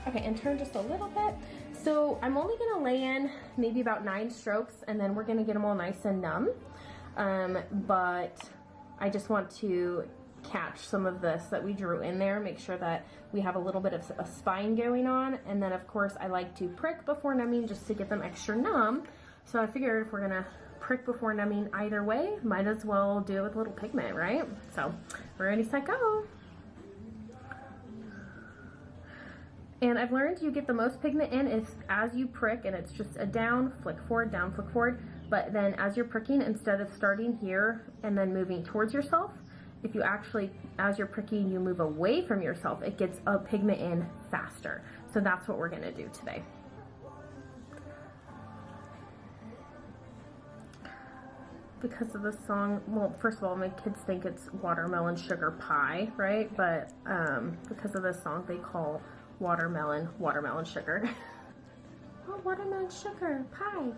Okay, and turn just a little bit. So I'm only gonna lay in maybe about 9 strokes, and then we're gonna get them all nice and numb. But I just want to catch some of this that we drew in there, make sure that we have a little bit of a spine going on. And then of course I like to prick before numbing just to get them extra numb. So I figured if we're gonna prick before numbing either way, might as well do it with a little pigment, right? So we're ready, set, go. And I've learned you get the most pigment in is as you prick, and it's just a down, flick forward, down, flick forward. But then as you're pricking, instead of starting here and then moving towards yourself, if you actually, as you're pricking, you move away from yourself, it gets a pigment in faster. So that's what we're gonna do today. Because of the song, well, first of all, my kids think it's watermelon sugar pie, right? But because of this song, they call watermelon sugar. Oh, watermelon sugar pie.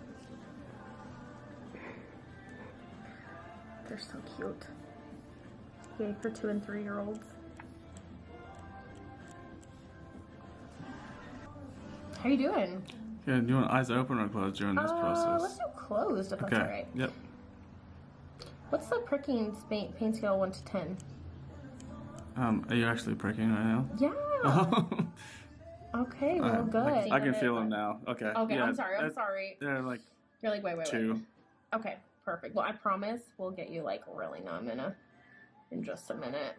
They're so cute. Yay for 2- and 3-year-olds. How you doing? Yeah, do you want eyes open or closed during this process? Let's do closed if that's all right. Yep. What's the pricking pain scale 1 to 10? Are you actually pricking right now? Yeah. Okay, well, good. I can feel them now. Okay. Okay, yeah, I'm sorry. They're like, you're like, wait. 2. Okay, perfect. Well, I promise we'll get you like really numb in just a minute.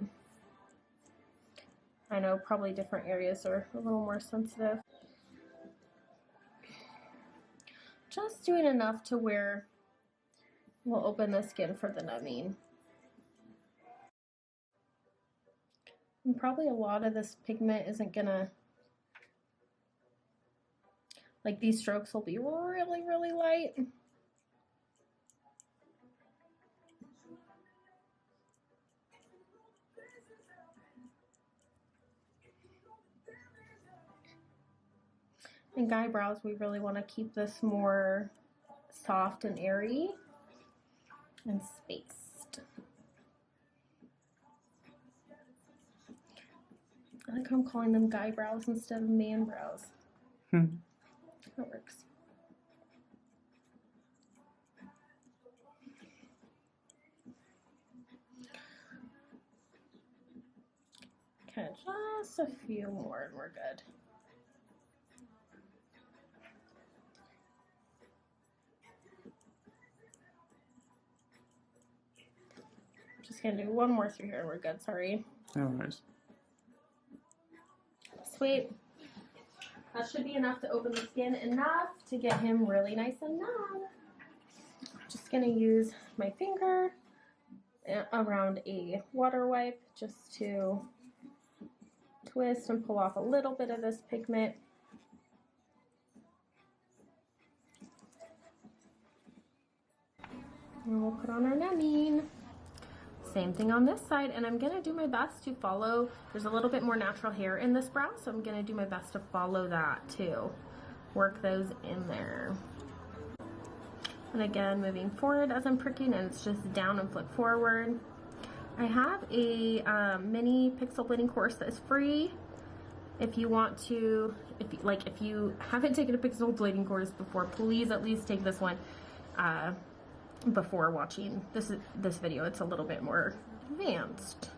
I know probably different areas are a little more sensitive. Just doing enough to where we'll open the skin for the numbing. And probably a lot of this pigment isn't gonna, like these strokes will be really, really light. And guy brows, we really want to keep this more soft and airy and spaced. I like how I'm calling them guy brows instead of man brows. That works. Okay, just a few more and we're good. Just gonna do one more through here and we're good, sorry. No worries. Sweet. That should be enough to open the skin enough to get him really nice and numb. Just gonna use my finger around a water wipe just to twist and pull off a little bit of this pigment. And we'll put on our numbing. Same thing on this side, and I'm gonna do my best to follow. There's a little bit more natural hair in this brow, so I'm gonna do my best to follow that too. Work those in there. And again, moving forward as I'm pricking, and it's just down and flick forward. I have a mini pixel blending course that is free. If you want to, if you haven't taken a pixel blending course before, please at least take this one. Before watching this video. It's a little bit more advanced.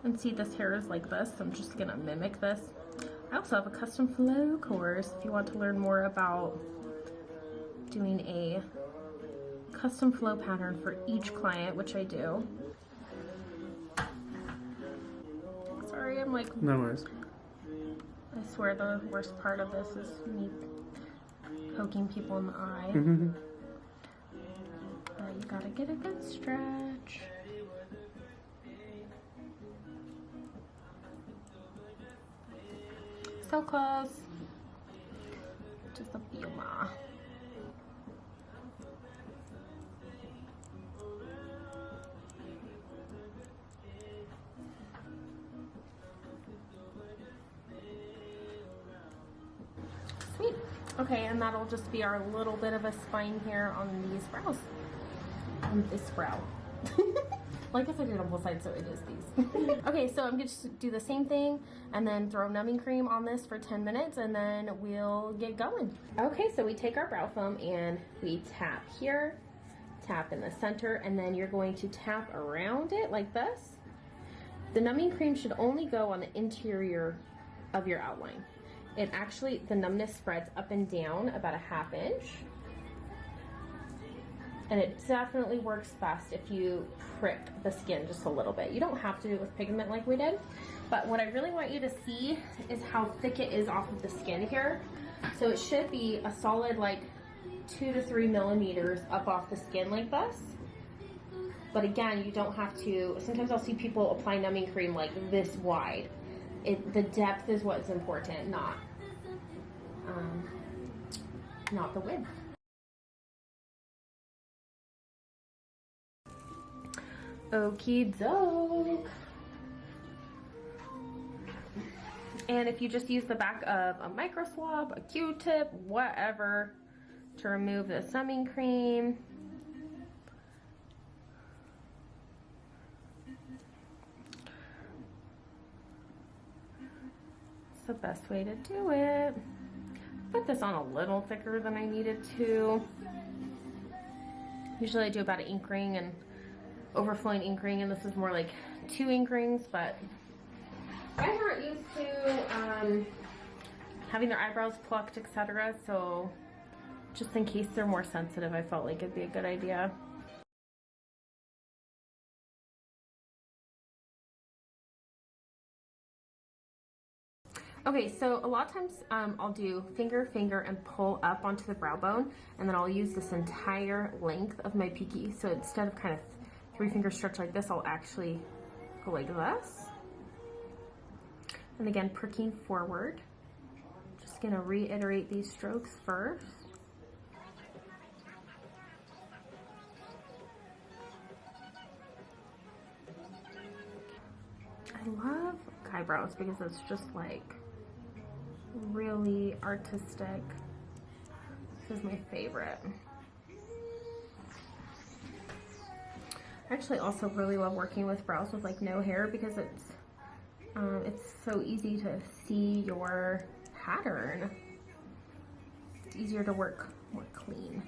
And see, this hair is like this. I'm just gonna mimic this. I also have a custom flow course if you want to learn more about doing a custom flow pattern for each client, which I do. Sorry, I'm like, no worries. I swear the worst part of this is me poking people in the eye. But you gotta get a good stretch. So close. Just a few more. Sweet. Okay, and that'll just be our little bit of a spine here on these brows. On this brow. Like I said, you're on both sides, so it is these. Okay, so I'm gonna just do the same thing and then throw numbing cream on this for 10 minutes and then we'll get going. Okay, so we take our brow foam and we tap here, tap in the center, and then you're going to tap around it like this. The numbing cream should only go on the interior of your outline. It actually, the numbness spreads up and down about a ½ inch. And it definitely works best if you prick the skin just a little bit. You don't have to do it with pigment like we did, but what I really want you to see is how thick it is off of the skin here. So it should be a solid like 2 to 3 millimeters up off the skin like this. But again, you don't have to, sometimes I'll see people apply numbing cream like this wide. The depth is what's important, not the width. Okie doke. And if you just use the back of a micro swab, a Q-tip, whatever, to remove the numbing cream. It's the best way to do it. Put this on a little thicker than I needed to. Usually I do about an ink ring and overflowing ink ring, and this is more like 2 ink rings, but I'm not used to having their eyebrows plucked, etc. So just in case they're more sensitive, I felt like it'd be a good idea. Okay, so a lot of times I'll do finger, and pull up onto the brow bone, and then I'll use this entire length of my pinky. So instead of kind of 3-finger stretch like this, I'll actually go like this. And again, pricking forward. Just gonna reiterate these strokes first. I love eyebrows because it's just like really artistic. This is my favorite. I actually also really love working with brows with like no hair because it's so easy to see your pattern. It's easier to work more clean.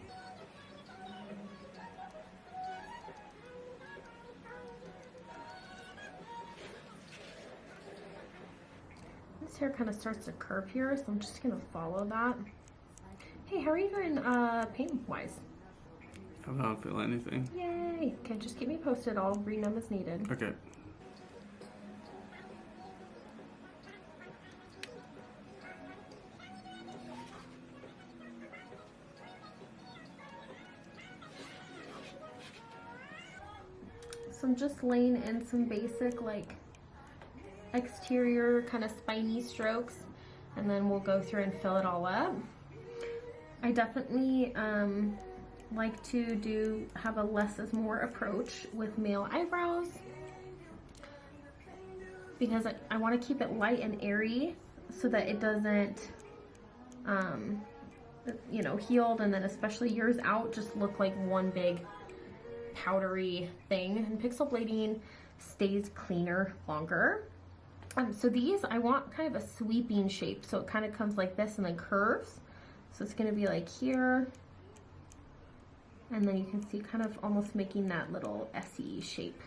This hair kind of starts to curve here, so I'm just gonna follow that. Hey, how are you doing paint-wise? I don't feel anything. Yay! Okay, just keep me posted. I'll renumb as needed. Okay. So I'm just laying in some basic like exterior kind of spiny strokes, and then we'll go through and fill it all up. I definitely like to have a less is more approach with male eyebrows because I want to keep it light and airy so that it doesn't you know, healed, and then especially yours out just look like one big powdery thing. And pixel blading stays cleaner longer. So these I want kind of a sweeping shape, so it kind of comes like this and then curves. So it's going to be like here, and then you can see kind of almost making that little SE shape,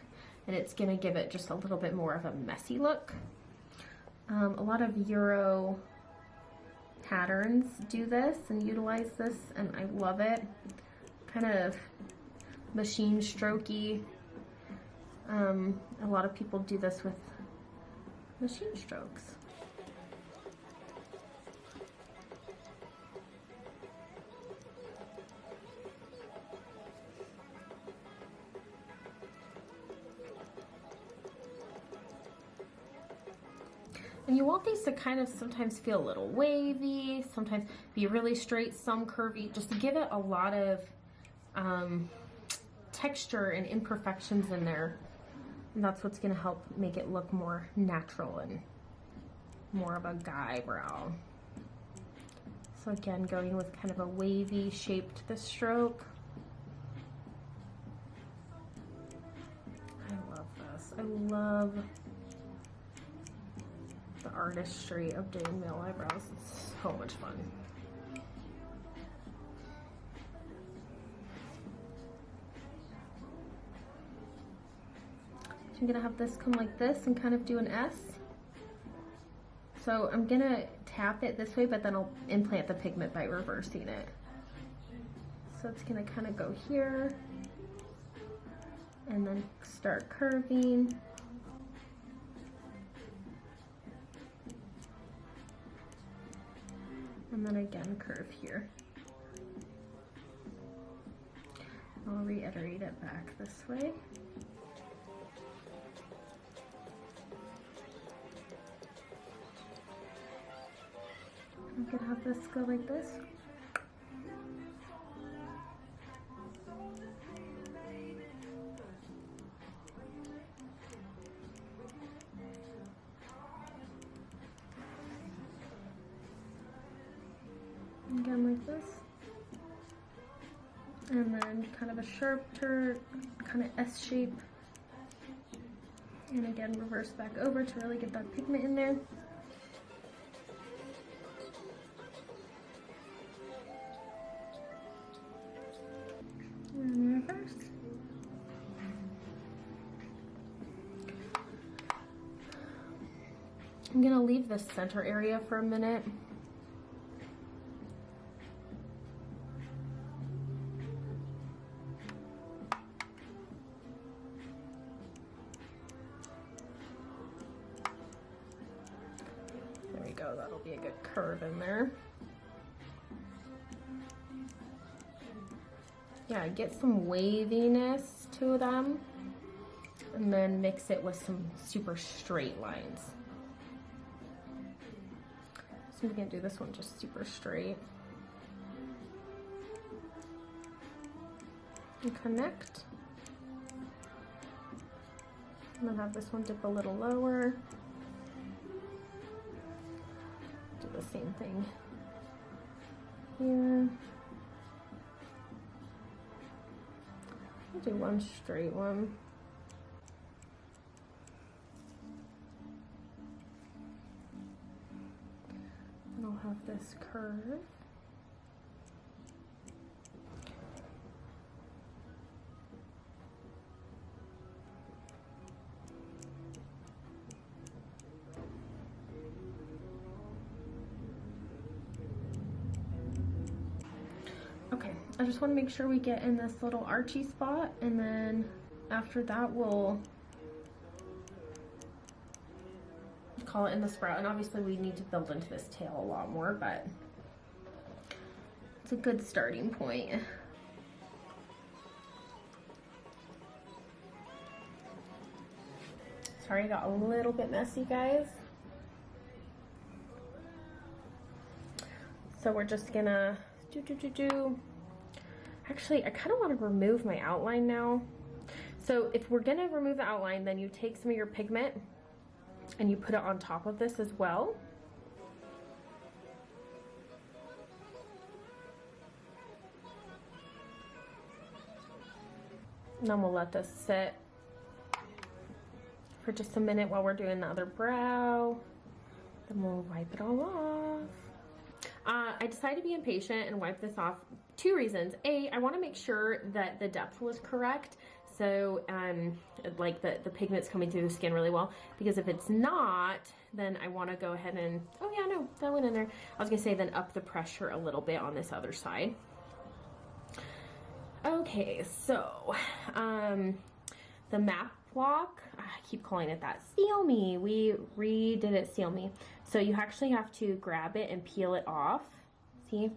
and it's going to give it just a little bit more of a messy look. A lot of Euro patterns do this and utilize this, and I love it. Kind of machine strokey. A lot of people do this with machine strokes. And you want these to kind of sometimes feel a little wavy, sometimes be really straight, some curvy, just to give it a lot of texture and imperfections in there. And that's what's going to help make it look more natural and more of a guy brow. So again, going with kind of a wavy shape to the stroke. I best. I love the artistry of doing male eyebrows. It's so much fun. So I'm gonna have this come like this and kind of do an S. So I'm gonna tap it this way, but then I'll implant the pigment by reversing it. So it's gonna kind of go here and then start curving. And then again curve here. I'll reiterate it back this way. I'm gonna have this go like this. Again like this. And then kind of a sharp turn, kind of S shape. And again, reverse back over to really get that pigment in there. And reverse. I'm gonna leave the center area for a minute. There we go, that'll be a good curve in there. Yeah, get some waviness to them and then mix it with some super straight lines. So I'm gonna do this one just super straight. And connect. And then have this one dip a little lower. Do the same thing here. I'll do one straight one. And I'll have this curve. Okay, I just want to make sure we get in this little archy spot, and then after that we'll call it in the sprout. And obviously we need to build into this tail a lot more, but it's a good starting point. Sorry, I got a little bit messy, guys. So we're just gonna Actually, I kind of want to remove my outline now. So if we're gonna remove the outline, then you take some of your pigment and you put it on top of this as well. And then we'll let this sit for just a minute while we're doing the other brow. Then we'll wipe it all off. I decided to be impatient and wipe this off. Two reasons. A, I want to make sure that the depth was correct. So, like the pigment's coming through the skin really well. Because if it's not, then I want to go ahead and, oh yeah, no, that went in there. I was going to say then up the pressure a little bit on this other side. Okay, so, the map block, I keep calling it that, Seal Me. We redid it, Seal Me. So you actually have to grab it and peel it off. See?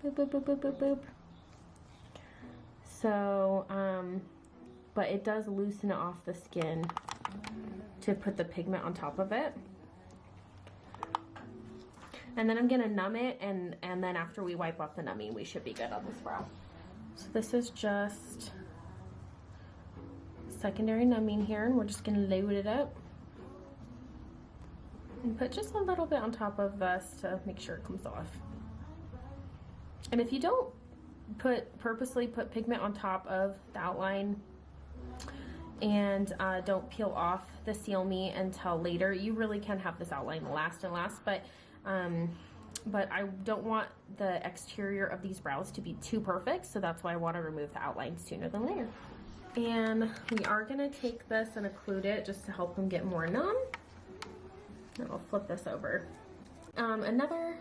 Boop, boop, boop, boop, boop, boop. So, but it does loosen it off the skin to put the pigment on top of it. And then I'm gonna numb it, and then after we wipe off the numbing, we should be good on this brow. So this is just secondary numbing here, and we're just gonna load it up. And put just a little bit on top of this to make sure it comes off. And if you don't purposely put pigment on top of the outline, and don't peel off the Seal Me until later. You really can have this outline last and last, but I don't want the exterior of these brows to be too perfect, so that's why I want to remove the outline sooner than later. And we are going to take this and occlude it just to help them get more numb. And I'll flip this over. Another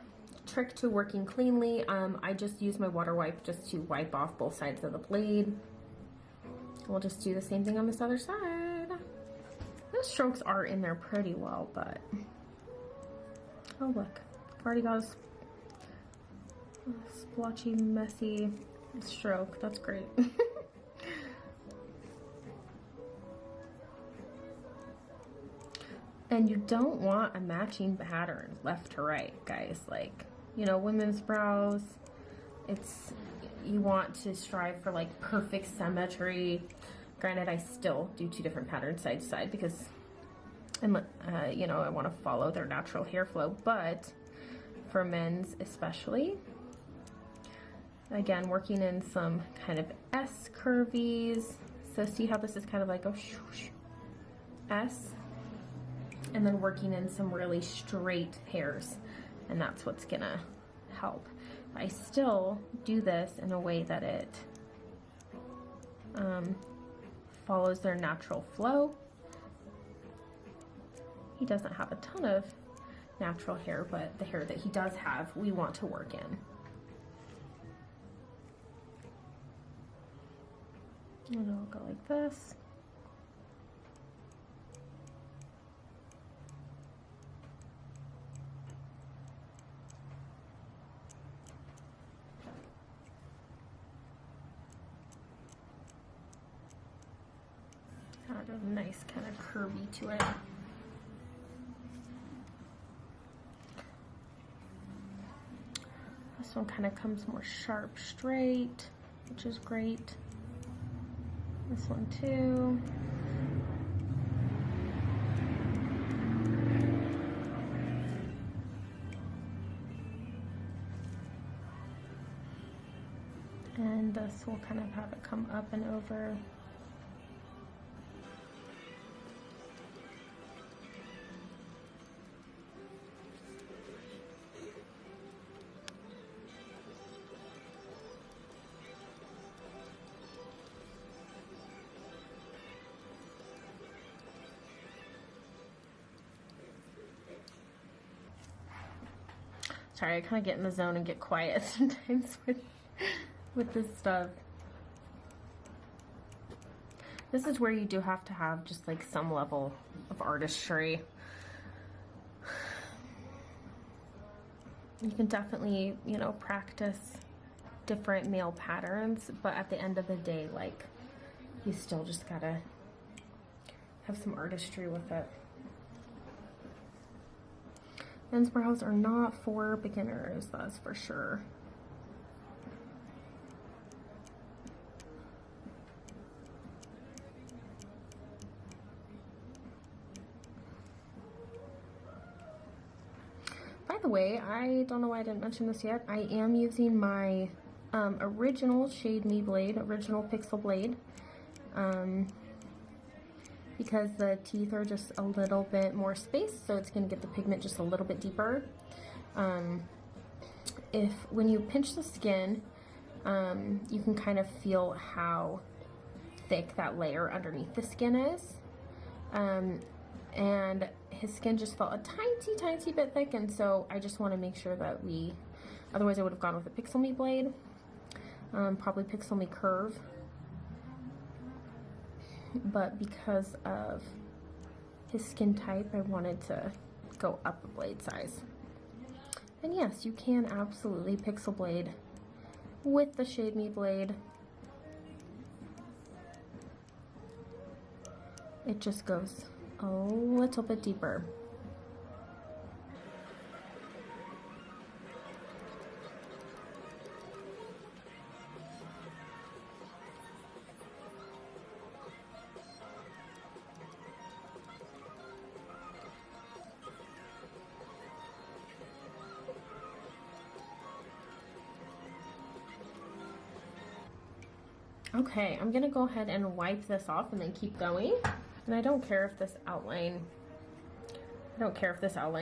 trick to working cleanly, I just use my water wipe just to wipe off both sides of the blade. We'll just do the same thing on this other side. The strokes are in there pretty well, but oh look, I've already got a splotchy, messy stroke. That's great. And you don't want a matching pattern left to right, guys. Like, you know, women's brows, you want to strive for like perfect symmetry. Granted, I still do 2 different patterns side to side because you know, I want to follow their natural hair flow, but for men's especially, again, working in some kind of S curvies. So see how this is kind of like a S, and then working in some really straight hairs, and that's what's gonna help. I still do this in a way that it follows their natural flow. He doesn't have a ton of natural hair, but the hair that he does have, we want to work in. And I'll go like this. Add a nice kind of curvy to it. This one kind of comes more sharp, straight, which is great. This one too. And this will kind of have it come up and over. Sorry, I kind of get in the zone and get quiet sometimes with this stuff. This is where you do have to have just like some level of artistry. You can definitely, you know, practice different nail patterns, but at the end of the day, like, you still just gotta have some artistry with it. Men's brows are not for beginners, that's for sure. By the way, I don't know why I didn't mention this yet. I am using my original Shade Me blade, original pixel blade. Because the teeth are just a little bit more spaced, so it's going to get the pigment just a little bit deeper. When you pinch the skin, you can kind of feel how thick that layer underneath the skin is. And his skin just felt a tiny bit thick, and so I just want to make sure that otherwise I would have gone with a Pixel Me blade, probably Pixel Me Curve. But because of his skin type, I wanted to go up a blade size. And yes, you can absolutely pixel blade with the Shade Me blade. It just goes a little bit deeper. Okay, I'm gonna go ahead and wipe this off and then keep going. And I don't care if this outline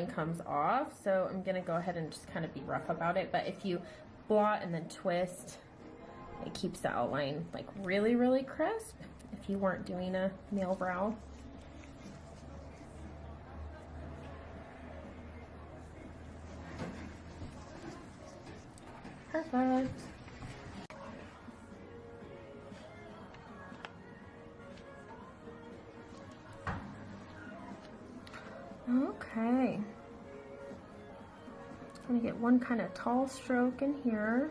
comes off, so I'm gonna go ahead and just kind of be rough about it. But if you blot and then twist, it keeps the outline like really, really crisp if you weren't doing a male brow. Perfect. Okay. I'm gonna get one kind of tall stroke in here.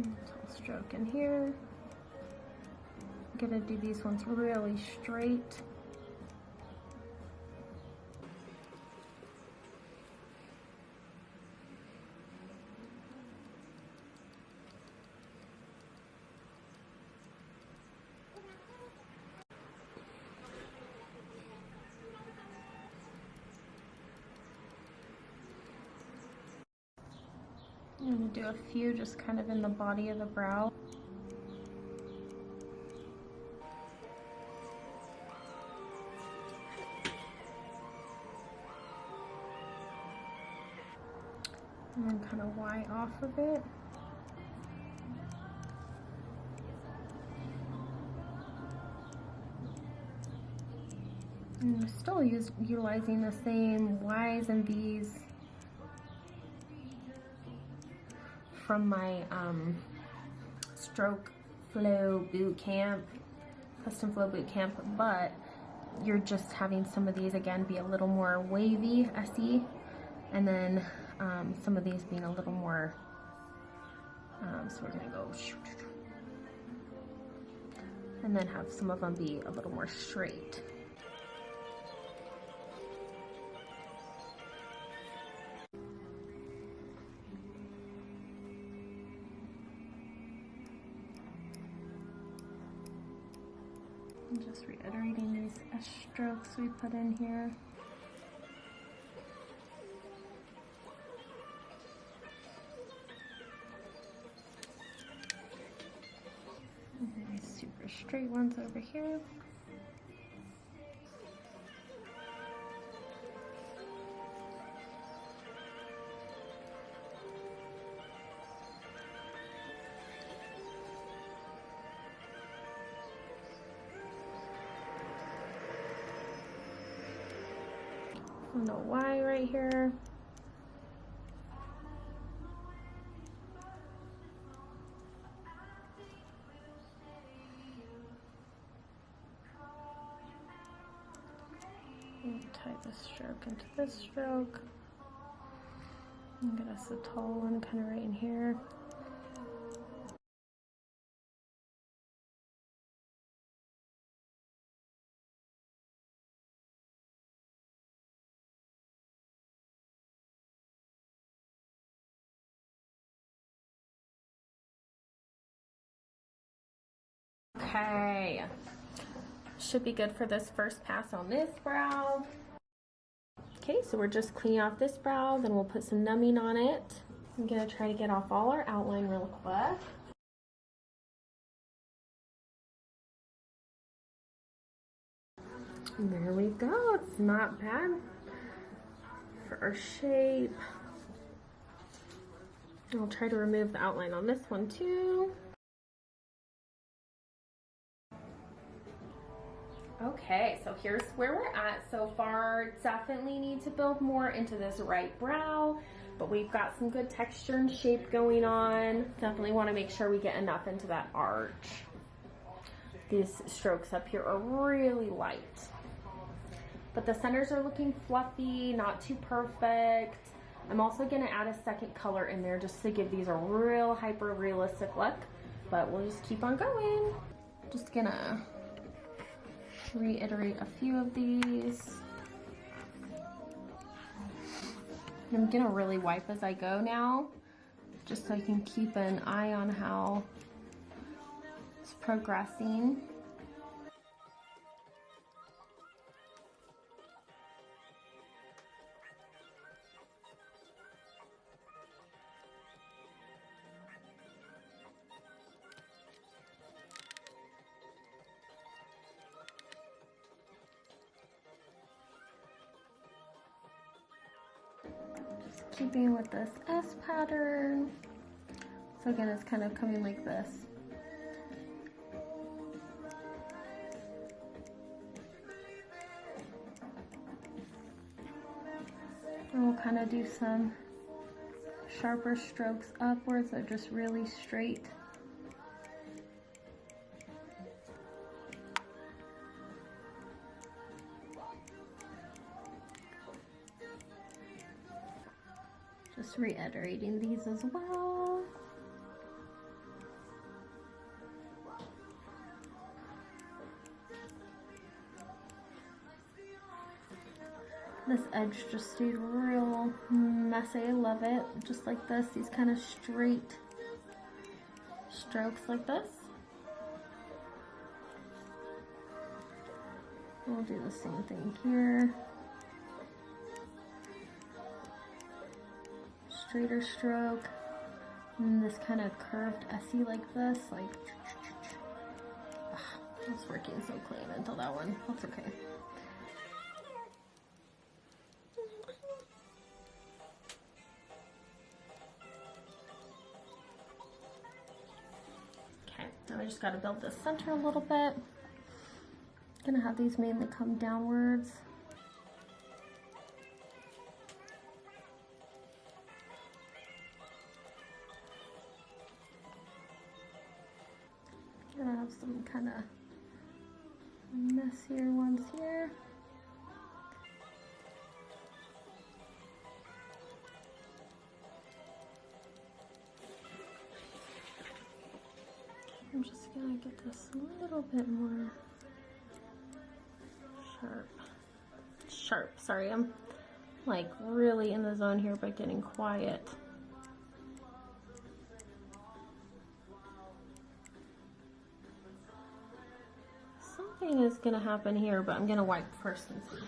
Tall stroke in here. I'm gonna do these ones really straight. I'm going to do a few just kind of in the body of the brow. And then kind of Y off of it. And I'm still utilizing the same Y's and V's from my stroke flow boot camp, custom flow boot camp, but you're just having some of these again be a little more wavy, SE, and then some of these being a little more, so we're gonna go, and then have some of them be a little more straight. I'm just reiterating these S strokes we put in here. And then these super straight ones over here. And a Y right here. And tie this stroke into this stroke. And get us a tall one kind of right in here. Okay, should be good for this first pass on this brow. Okay, so we're just cleaning off this brow, then we'll put some numbing on it. I'm gonna try to get off all our outline real quick. And there we go, it's not bad for our shape. I'll try to remove the outline on this one too. Okay, so here's where we're at so far. Definitely need to build more into this right brow, but we've got some good texture and shape going on. Definitely want to make sure we get enough into that arch. These strokes up here are really light, but the centers are looking fluffy, not too perfect. I'm also going to add a second color in there just to give these a real hyper realistic look, but we'll just keep on going. Just gonna reiterate a few of these. I'm gonna really wipe as I go now, just so I can keep an eye on how it's progressing. keeping with this S pattern. So again, it's kind of coming like this. And we'll kind of do some sharper strokes upwards that are just really straight. Just reiterating these as well. This edge just stayed real messy. I love it. Just like this, these kind of straight strokes like this. We'll do the same thing here. Straighter stroke. And this kind of curved S-y like this. Like, I was working so clean until that one. That's okay. Now I just got to build this center a little bit. Gonna have these mainly come downwards. Gonna have some kind of messier ones here. I'm just gonna get this a little bit more sharp. Sorry, I'm like really in the zone here by getting quiet. Something is gonna happen here, but I'm gonna wipe first and see.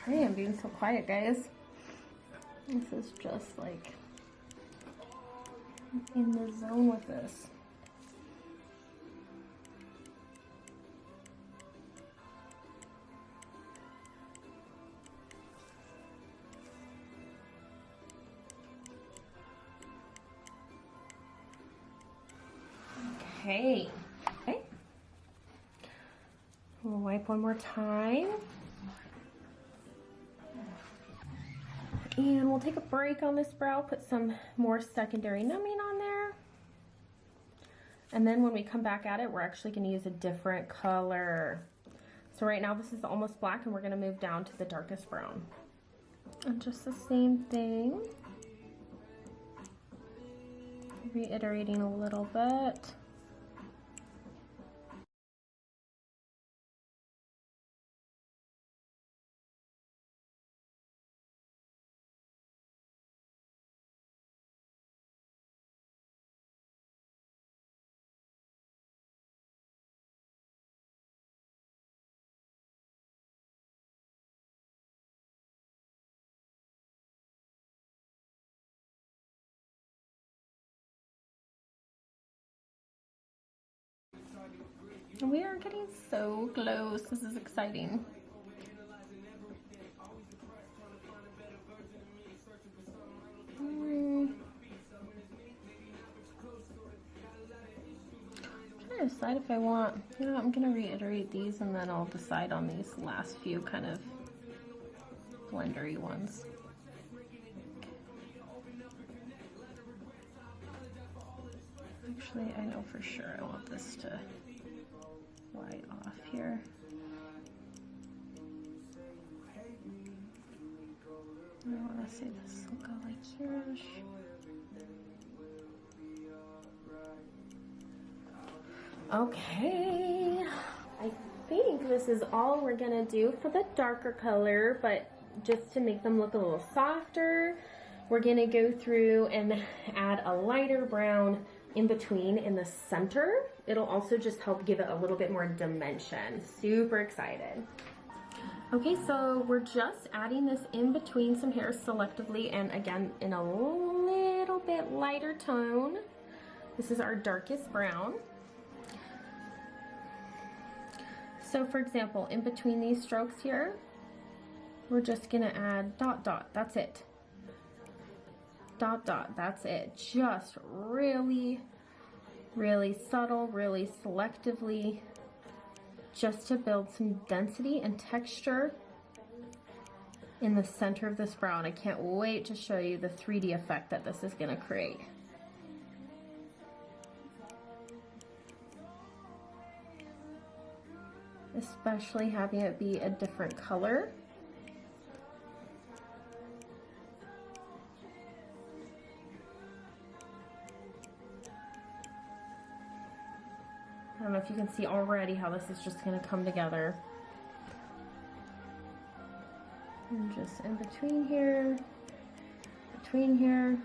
Sorry, I'm being so quiet, guys. This is just like in the zone with this. Okay. We'll wipe one more time. And we'll take a break on this brow, put some more secondary numbing on there. And then when we come back at it, we're actually going to use a different color. So right now this is almost black and we're going to move down to the darkest brown. And just the same thing. Reiterating a little bit. We are getting so close. This is exciting. I'm trying to decide if I want, I'm going to reiterate these and then I'll decide on these last few kind of blendery ones. Actually, I know for sure I want this to light off here. I want to say this will go like here-ish. Okay, I think this is all we're gonna do for the darker color, but just to make them look a little softer, we're gonna go through and add a lighter brown in between in the center. It'll also just help give it a little bit more dimension. Super excited. Okay, so we're just adding this in between some hairs selectively, and again in a little bit lighter tone. This is our darkest brown. So for example, in between these strokes here, we're just gonna add dot dot, that's it. Dot dot, that's it. Just really, really subtle, really selectively, just to build some density and texture in the center of this brow. And I can't wait to show you the 3D effect that this is gonna create. Especially having it be a different color. I don't know if you can see already how this is just going to come together. And just in between here, between here.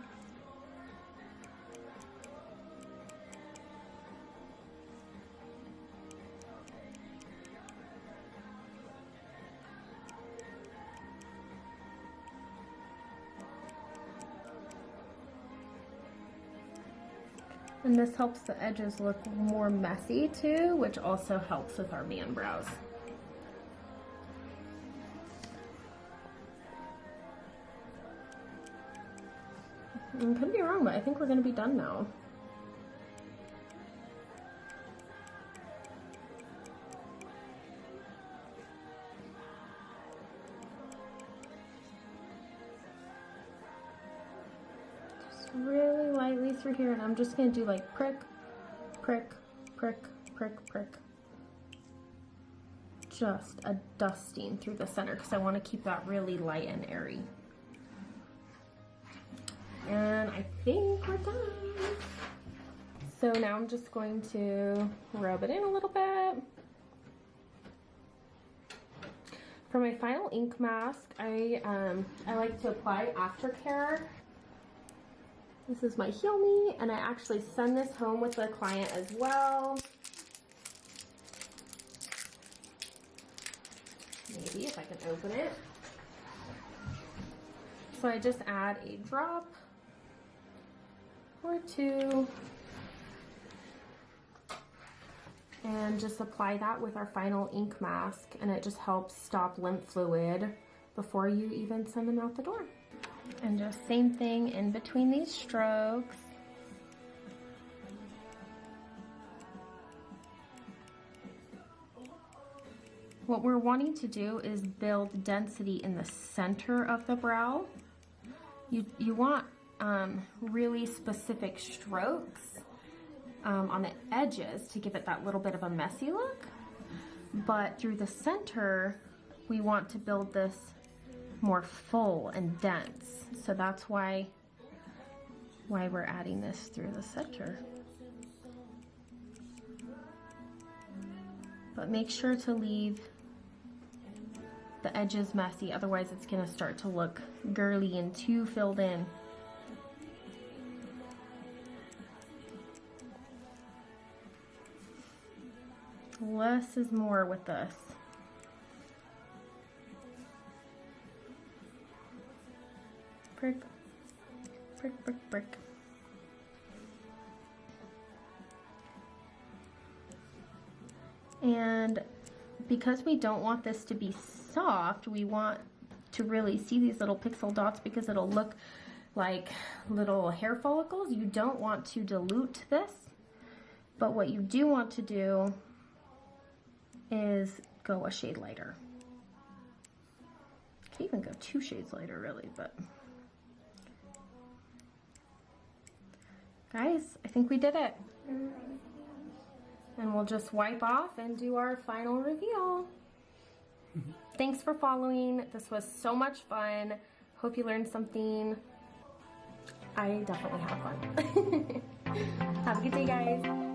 And this helps the edges look more messy too, which also helps with our man brows. I could be wrong, but I think we're going to be done now. Really lightly through here, and I'm just going to do like prick, prick, prick, prick, prick. Just a dusting through the center because I want to keep that really light and airy. And I think we're done. So now I'm just going to rub it in a little bit. For my final ink mask, I like to apply aftercare. This is my Heal Me, and I actually send this home with the client as well. Maybe if I can open it. So I just add a drop or two and just apply that with our final ink mask, and it just helps stop lymph fluid before you even send them out the door. And just same thing in between these strokes. What we're wanting to do is build density in the center of the brow. You want really specific strokes on the edges to give it that little bit of a messy look. But through the center, we want to build this more full and dense. So that's why we're adding this through the center. But make sure to leave the edges messy, otherwise it's gonna start to look girly and too filled in. Less is more with this. Prick, prick, prick, prick. And because we don't want this to be soft, we want to really see these little pixel dots because it'll look like little hair follicles. You don't want to dilute this, but what you do want to do is go a shade lighter. You can even go 2 shades lighter really, but guys, I think we did it. And we'll just wipe off and do our final reveal. Thanks for following. This was so much fun. Hope you learned something. I definitely had fun. Have a good day, guys.